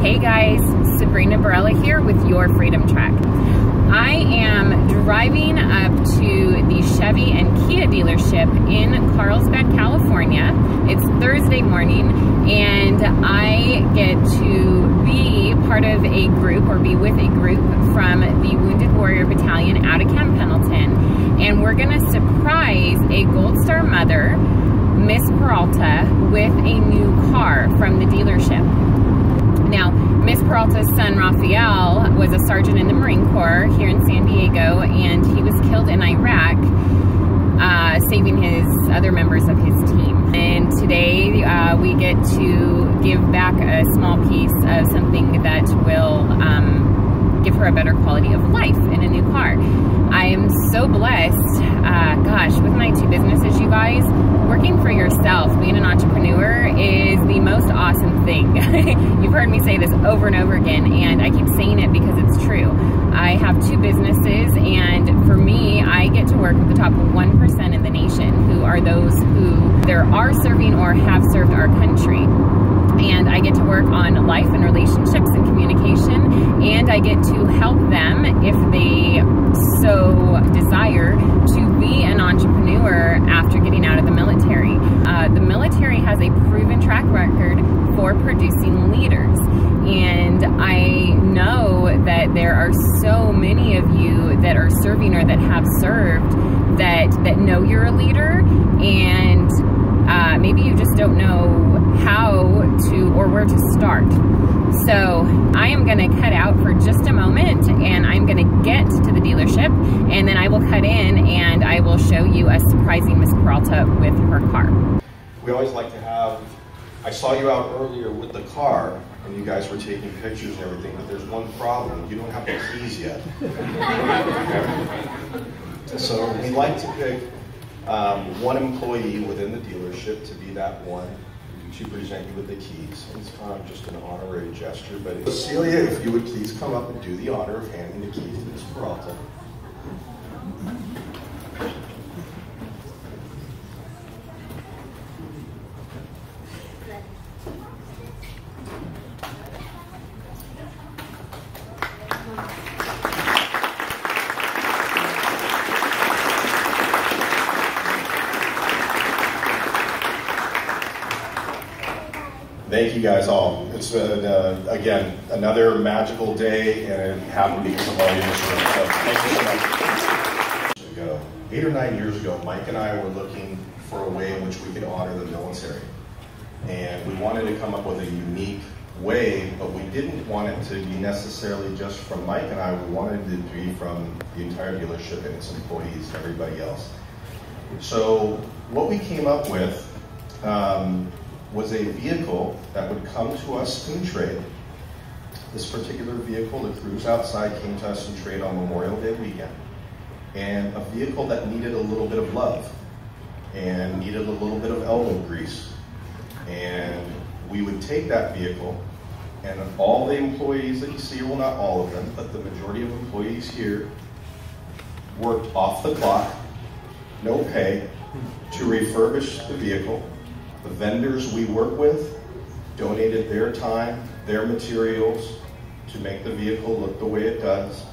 Hey guys, Sabrina Barella here with your Freedom Track. I am driving up to the Chevy and Kia dealership in Carlsbad, California. It's Thursday morning and I get to be part of a group or be with a group from the Wounded Warrior Battalion out of Camp Pendleton, and we're gonna surprise a Gold Star mother, Miss Peralta, with a new car from the dealership. Now, Miss Peralta's son, Raphael, was a sergeant in the Marine Corps here in San Diego, and he was killed in Iraq, saving his other members of his team. And today, we get to give back a small piece of something that will give her a better quality of life in a new car. I am so blessed, gosh, with my two businesses, you guys. Working for yourself, being an entrepreneur, is the most awesome thing. You've heard me say this over and over again, and I keep saying it because it's true. I have two businesses, and for me, I get to work with the top 1% in the nation, who are those who either are serving or have served our country. And I get to work on life and relationships and communication, and I get to help them, if they so desire, to be an entrepreneur after getting out of the military. The military has a proven track record for producing leaders, and I know that there are so many of you that are serving or that have served that know you're a leader, and maybe you just don't know how to or where to start. So I am going to cut out for just a moment, and I'm going to get to the dealership, and then I will cut in and I will show you us surprising Miss Peralta with her car. We always like to have, I saw you out earlier with the car and you guys were taking pictures and everything, but there's one problem: you don't have the keys yet. So we like to pick one employee within the dealership to be that one to present you with the keys. It's kind of just an honorary gesture, but Celia, if you would please come up and do the honor of handing the keys to Ms. Peralta. Thank you guys all. It's again, another magical day, and it happened because of all you in this room. So thank you so much. 8 or 9 years ago, Mike and I were looking for a way in which we could honor the military. And we wanted to come up with a unique way, but we didn't want it to be necessarily just from Mike and I. We wanted it to be from the entire dealership and its employees, everybody else. So what we came up with was a vehicle that would come to us in trade. This particular vehicle, the Cruise Outside, came to us in trade on Memorial Day weekend. And a vehicle that needed a little bit of love and needed a little bit of elbow grease. And we would take that vehicle, and all the employees that you see, well, not all of them, but the majority of employees here worked off the clock, no pay, to refurbish the vehicle. The vendors we work with donated their time, their materials to make the vehicle look the way it does.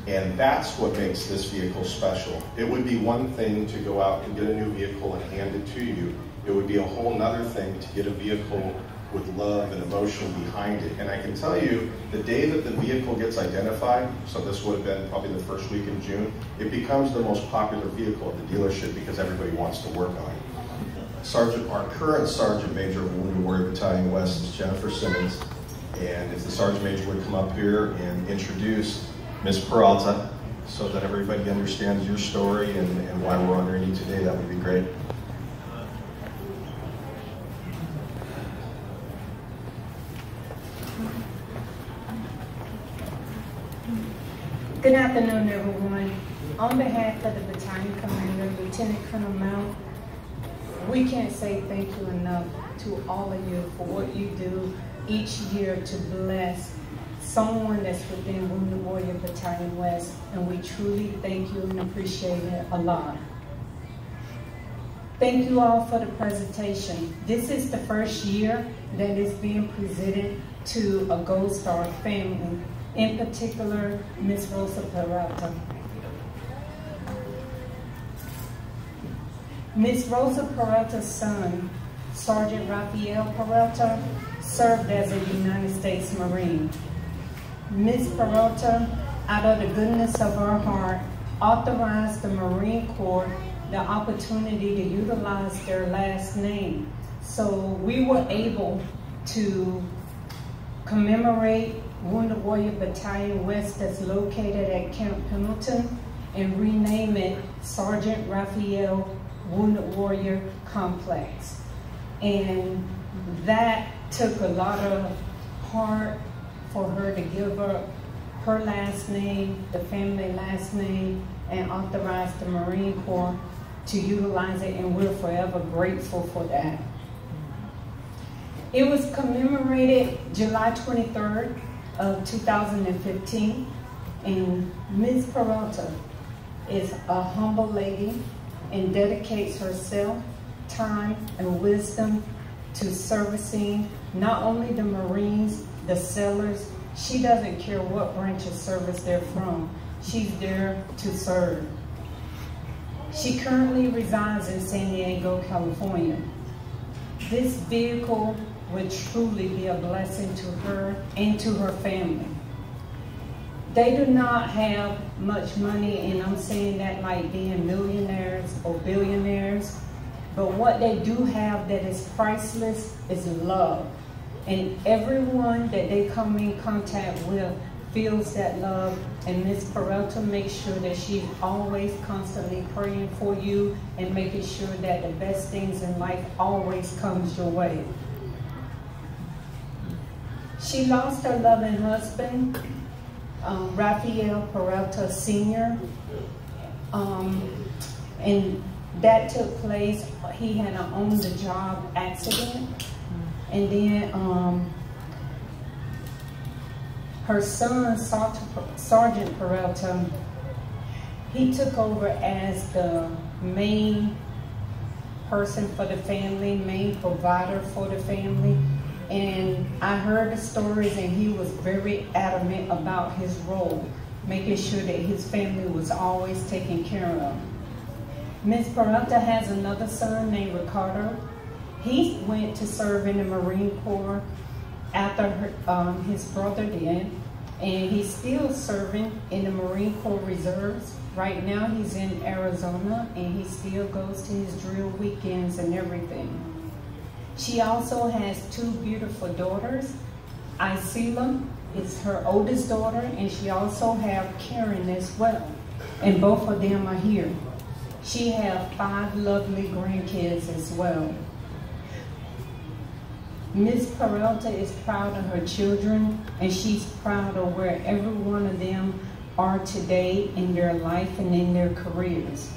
And that's what makes this vehicle special. It would be one thing to go out and get a new vehicle and hand it to you. It would be a whole nother thing to get a vehicle with love and emotion behind it. And I can tell you, the day that the vehicle gets identified, so this would have been probably the first week in June, it becomes the most popular vehicle at the dealership because everybody wants to work on it. Our current Sergeant Major of Wounded Warrior Battalion West is Jennifer Simmons, and if the Sergeant Major would come up here and introduce Ms. Peralta so that everybody understands your story and why we're honoring you today, that would be great. Good afternoon, everyone. On behalf of the Battalion Commander, Lieutenant Colonel Mount, we can't say thank you enough to all of you for what you do each year to bless someone that's within Wounded Warrior Battalion West, and we truly thank you and appreciate it a lot. Thank you all for the presentation. This is the first year that is being presented to a Gold Star family, in particular, Miss Rosa Peralta. Miss Rosa Peralta's son, Sergeant Raphael Peralta, served as a United States Marine. Miss Peralta, out of the goodness of her heart, authorized the Marine Corps the opportunity to utilize their last name. So we were able to commemorate Wounded Warrior Battalion West that's located at Camp Pendleton and rename it Sergeant Raphael Wounded Warrior Complex. And that took a lot of heart for her to give up her last name, the family last name, and authorize the Marine Corps to utilize it, and we're forever grateful for that. It was commemorated July 23rd of 2015, and Ms. Peralta is a humble lady and dedicates herself, time, and wisdom to servicing not only the Marines, the sailors. She doesn't care what branch of service they're from. She's there to serve. She currently resides in San Diego, California. This vehicle would truly be a blessing to her and to her family. They do not have much money, and I'm saying that like being millionaires or billionaires, but what they do have that is priceless is love. And everyone that they come in contact with feels that love, and Ms. Peralta makes sure that she's always constantly praying for you and making sure that the best things in life always comes your way. She lost her loving husband, Raphael Peralta Sr., and that took place. He had an on-the-job accident, and then her son, Sergeant Peralta, he took over as the main person for the family, main provider for the family. And I heard the stories, and he was very adamant about his role, making sure that his family was always taken care of. Ms. Peralta has another son named Ricardo. He went to serve in the Marine Corps after his brother did, and he's still serving in the Marine Corps Reserves. Right now he's in Arizona, and he still goes to his drill weekends and everything. She also has two beautiful daughters. Isela is her oldest daughter, and she also has Karen as well, and both of them are here. She has 5 lovely grandkids as well. Ms. Peralta is proud of her children, and she's proud of where every one of them are today in their life and in their careers.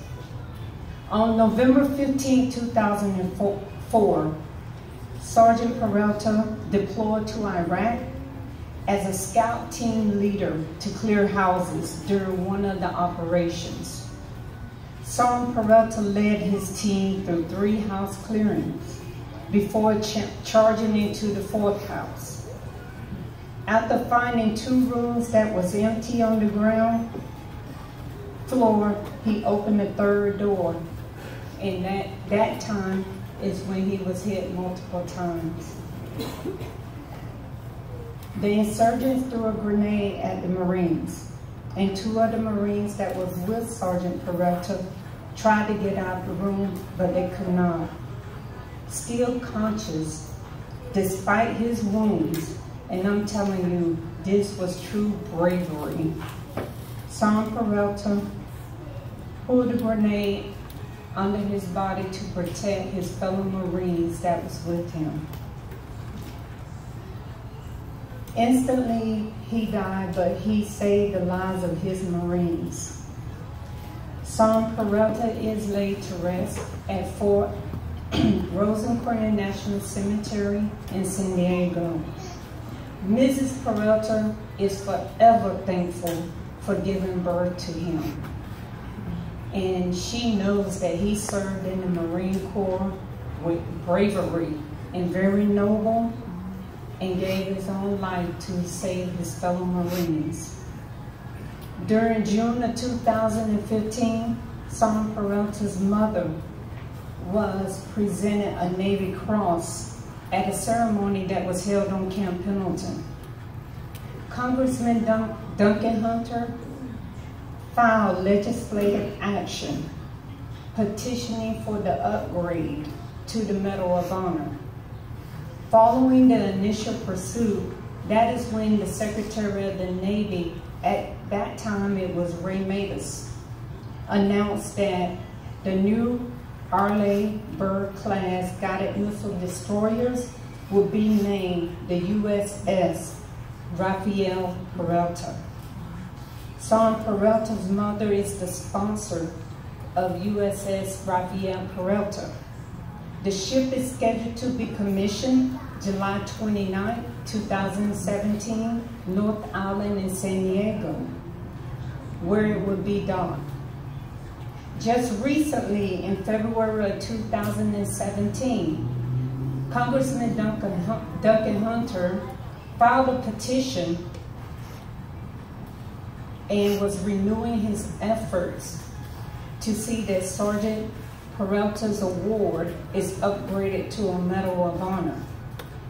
On November 15, 2004, Sergeant Peralta deployed to Iraq as a scout team leader to clear houses during one of the operations. Sergeant Peralta led his team through 3 house clearings before charging into the 4th house. After finding 2 rooms that was empty on the ground floor, he opened the 3rd door, and that time is when he was hit multiple times. The insurgents threw a grenade at the Marines, and 2 other Marines that was with Sergeant Peralta tried to get out of the room, but they could not. Still conscious, despite his wounds, and I'm telling you, this was true bravery. Sergeant Peralta pulled a grenade under his body to protect his fellow Marines that was with him. Instantly, he died, but he saved the lives of his Marines. Sergeant Peralta is laid to rest at Fort Rosa National Cemetery in San Diego. Mrs. Peralta is forever thankful for giving birth to him. And she knows that he served in the Marine Corps with bravery and very noble, and gave his own life to save his fellow Marines. During June of 2015, Son Peralta's mother was presented a Navy Cross at a ceremony that was held on Camp Pendleton. Congressman Duncan Hunter filed legislative action petitioning for the upgrade to the Medal of Honor. Following the initial pursuit, that is when the Secretary of the Navy, at that time it was Ray Matus, announced that the new Arleigh Burke class guided missile destroyers would be named the USS Rafael Peralta. Son Peralta's mother is the sponsor of USS Rafael Peralta. The ship is scheduled to be commissioned July 29, 2017, North Island in San Diego, where it will be docked. Just recently, in February of 2017, Congressman Duncan Hunter filed a petition and was renewing his efforts to see that Sergeant Peralta's award is upgraded to a Medal of Honor.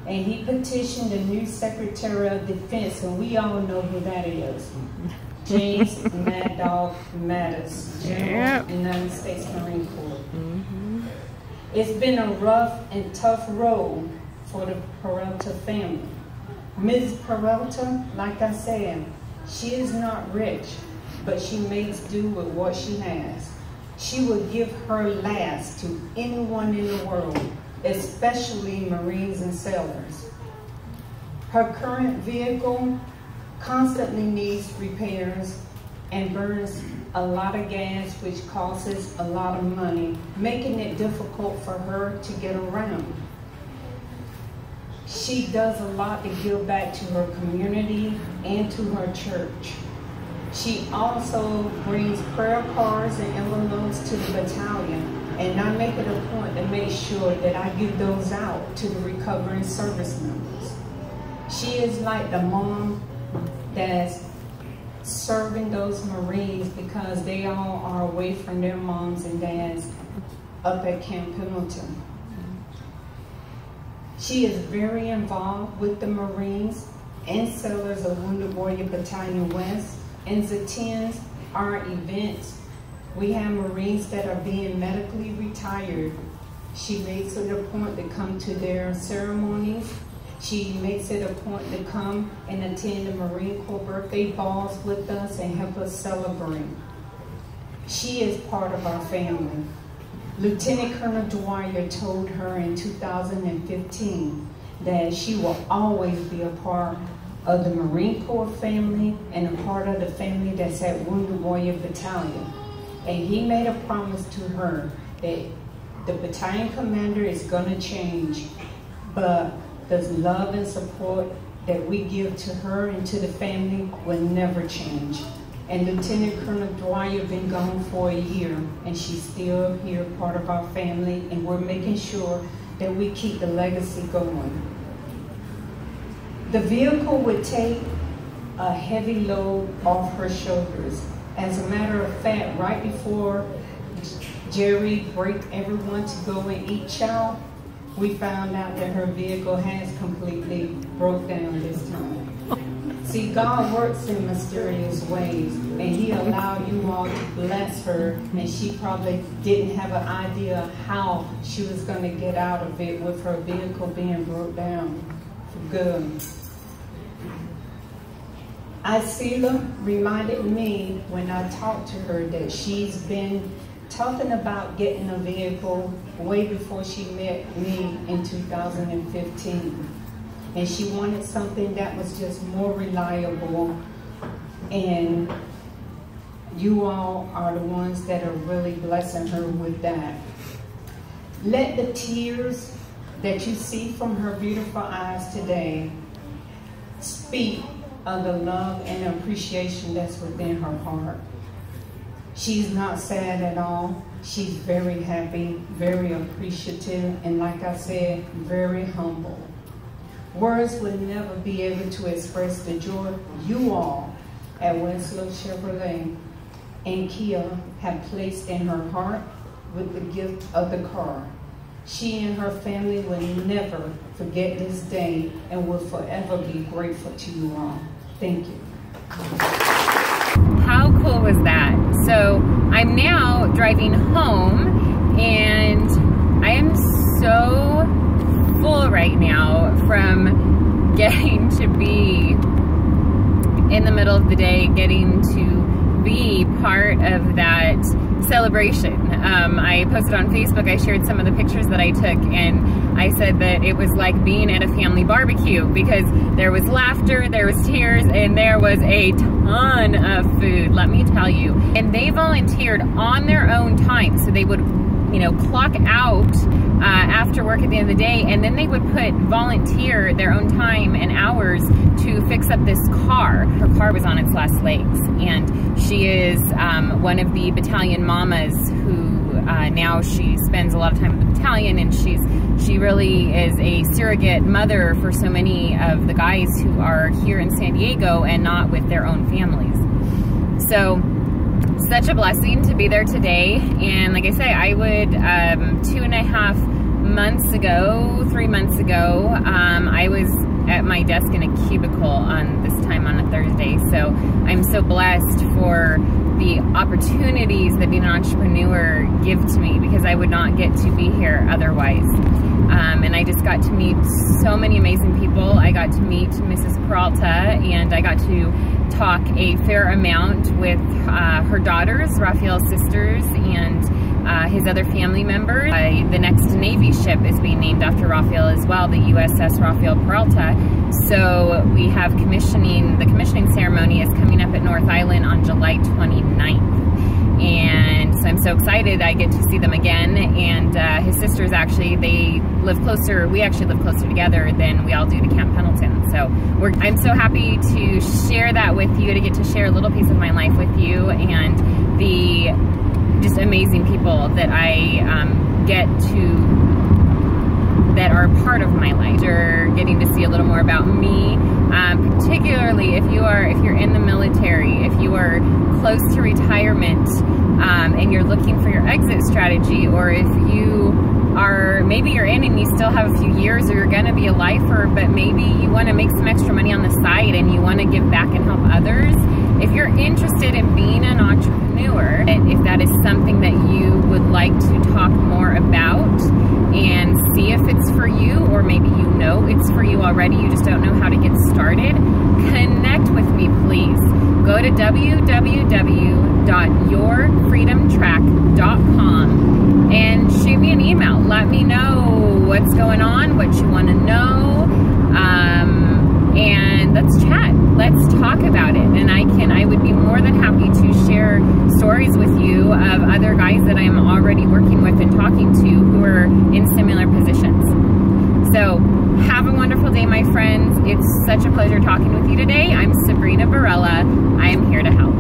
And he petitioned the new Secretary of Defense, and we all know who that is. James Mad Dog Mattis, General, United States Marine Corps. It's been a rough and tough road for the Peralta family. Ms. Peralta, like I said, she is not rich, but she makes do with what she has. She will give her last to anyone in the world, especially Marines and sailors. Her current vehicle constantly needs repairs and burns a lot of gas, which costs a lot of money, making it difficult for her to get around. She does a lot to give back to her community and to her church. She also brings prayer cards and envelopes to the battalion, and I make it a point to make sure that I give those out to the recovering service members. She is like the mom that's serving those Marines because they all are away from their moms and dads up at Camp Pendleton. She is very involved with the Marines and sailors of Wounded Warrior Battalion West, and attends our events. We have Marines that are being medically retired. She makes it a point to come to their ceremonies. She makes it a point to come and attend the Marine Corps birthday balls with us and help us celebrate. She is part of our family. Lieutenant Colonel Dwyer told her in 2015 that she will always be a part of the Marine Corps family and a part of the family that's at Wounded Warrior Battalion. And he made a promise to her that the battalion commander is gonna change, but the love and support that we give to her and to the family will never change. And Lieutenant Colonel Dwyer been gone for a year, and she's still here, part of our family, and we're making sure that we keep the legacy going. The vehicle would take a heavy load off her shoulders. As a matter of fact, right before Jerry braked everyone to go and eat chow, we found out that her vehicle has completely broke down this time. See, God works in mysterious ways, and he allowed you all to bless her, and she probably didn't have an idea how she was going to get out of it with her vehicle being broke down for good. Isela reminded me when I talked to her that she's been talking about getting a vehicle way before she met me in 2015. And she wanted something that was just more reliable, and you all are the ones that are really blessing her with that. Let the tears that you see from her beautiful eyes today speak of the love and appreciation that's within her heart. She's not sad at all. She's very happy, very appreciative, and like I said, very humble. Words will never be able to express the joy you all at Weseloh Chevrolet and Kia have placed in her heart with the gift of the car. She and her family will never forget this day and will forever be grateful to you all. Thank you. How cool was that? So I'm now driving home and I am so full right now from getting to be in the middle of the day, getting to be part of that celebration. I posted on Facebook, I shared some of the pictures that I took, and I said that it was like being at a family barbecue because there was laughter, there was tears, and there was a ton of food, let me tell you. And they volunteered on their own time, so they would, you know, clock out after work at the end of the day, and then they would volunteer their own time and hours to fix up this car. Her car was on its last legs, and she is one of the battalion mamas who now she spends a lot of time in the battalion, and she really is a surrogate mother for so many of the guys who are here in San Diego and not with their own families. So such a blessing to be there today. And like I say, I would 3 months ago, I was at my desk in a cubicle on this time on a Thursday. So I'm so blessed for the opportunities that being an entrepreneur give to me, because I would not get to be here otherwise. And I just got to meet so many amazing people. I got to meet Mrs. Peralta, and I got to talk a fair amount with her daughters, Raphael's sisters, and his other family members. The next Navy ship is being named after Raphael as well, the USS Raphael Peralta. So we have commissioning, the commissioning ceremony is coming up at North Island on July 29th. And so I'm so excited I get to see them again. And his sisters actually, they live closer, we actually live closer together than we all do to Camp Pendleton. So I'm so happy to share that with you, to get to share a little piece of my life with you, and the just amazing people that I get to, that are part of my life. You're getting to see a little more about me, particularly if you're in the military, if you are close to retirement, and you're looking for your exit strategy, or if you are, maybe you're in and you still have a few years, or you're going to be a lifer, but maybe you want to make some extra money on the side and you want to give back and help others. If you're interested in being an entrepreneur, if that is something that you would like to talk more about and see if it's for you, or maybe you know it's for you already, you just don't know how to get started, connect with me, please. Go to www.yourfreedomtrack.com and shoot me an email. Let me know what's going on, what you want to know, and let's chat. Let's talk about it. And I would be more than happy to share stories with you of other guys that I am already working with and talking to who are in similar positions. So have a wonderful day, my friends. It's such a pleasure talking with you today. I'm Sabrina Barella. I am here to help.